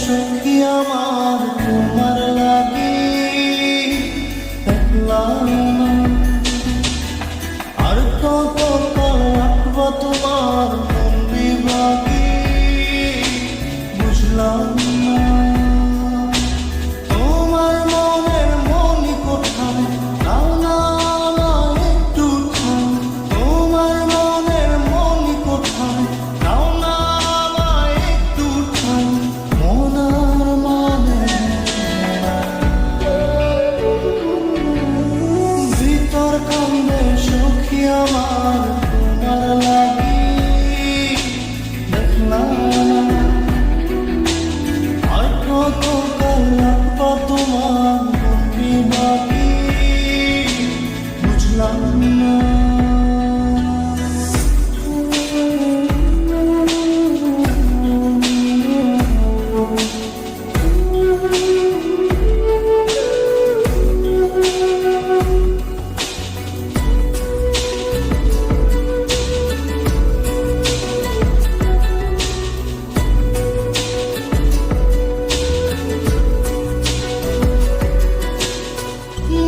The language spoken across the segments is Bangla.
সখী আমার তোমার লাগি দেখলাম না। আর কত কাল রাখবো তোমার মন বিভাগী বুঝলাম না। তোমার মনের মনি কোথায় দাও না আমায় একটু ঠাঁই। তোমার মনের মনি কোথায় দাও না আমায় একটু ঠাঁই। মন আর মানে ভিতর কান্দে সখী আমার তোমার লাগি দেখলাম না। আর কত কাল রাখবো তোমার মন বিভাগী বুঝলাম না।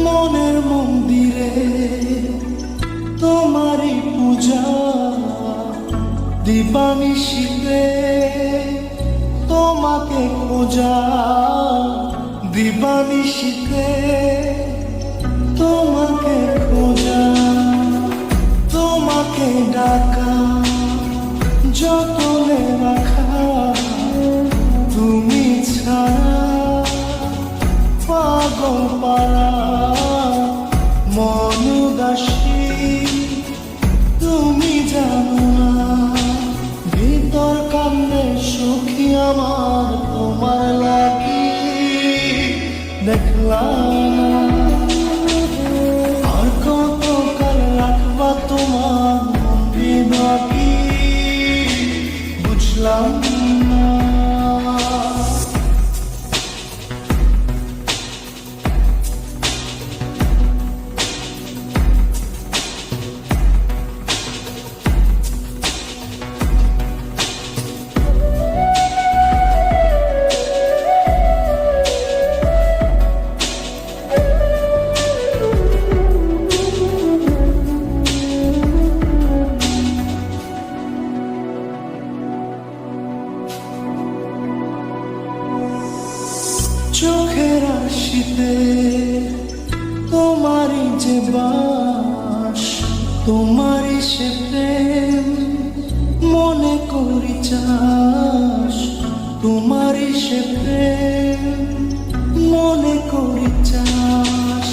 মনের মন্দিরে তোমারই পূজা দিবানিশীতে তোমাকে খোঁজা। দিবানিশীতে তোমাকে খোঁজা তোমাকে ডাকা যতনে রাখা তুমি ছাড়া পাগল পারা মন উদাসী তুমি জানো না। ভিতর কান্দে সখী আমার তোমার লাগি দেখলাম না। আর কত কাল রাখবা তোমার মন বিভাগী বুঝলাম না। চোখের আশিতে তোমারই যে বাস তোমারই সে প্রেম মনে করি চাস। তোমারই সে প্রেম মনে করি চাস।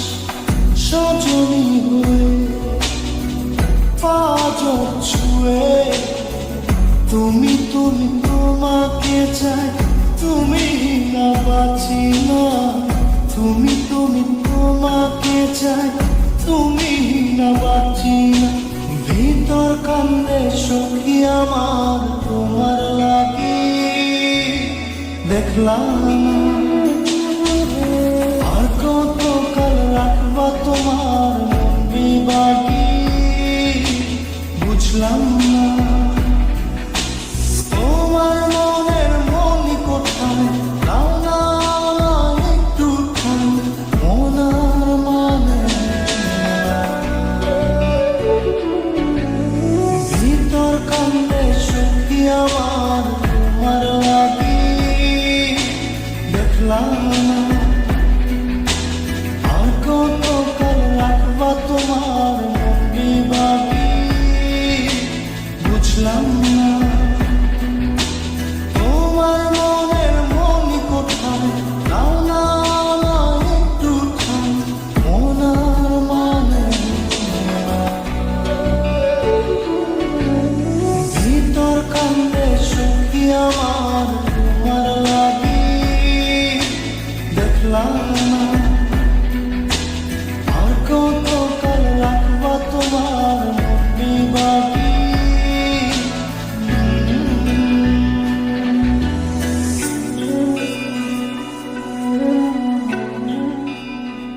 সজনী হয়ে পাঁচ ছুঁয়ে তুমি তুমি তোমাকে চাই। তুমি না বাঁচি না তুমি তুমি তোমাকে চাই। তুমি না বাঁচি না ভিতর কান্দে সখী আমার তোমার লাগি দেখলাম না। আর কত কাল রাখবা তোমার মন বিভাগী বুঝলাম না। তোমার মনের মনি কোথায় দাও না আমায় একটু ঠাঁই। মন আর মানে ভিতর কান্দে সখী আমার তোমার লাগি দেখলাম না। আর কত কাল রাখবা তোমার মন বিভাগী বুঝলাম না। তোমার মনের মনি কোথায় দাও না আমায় একটু ঠাঁই। মন আর মানে ভিতর কান্দে সখী আমার তোমার লাগি দেখলাম না।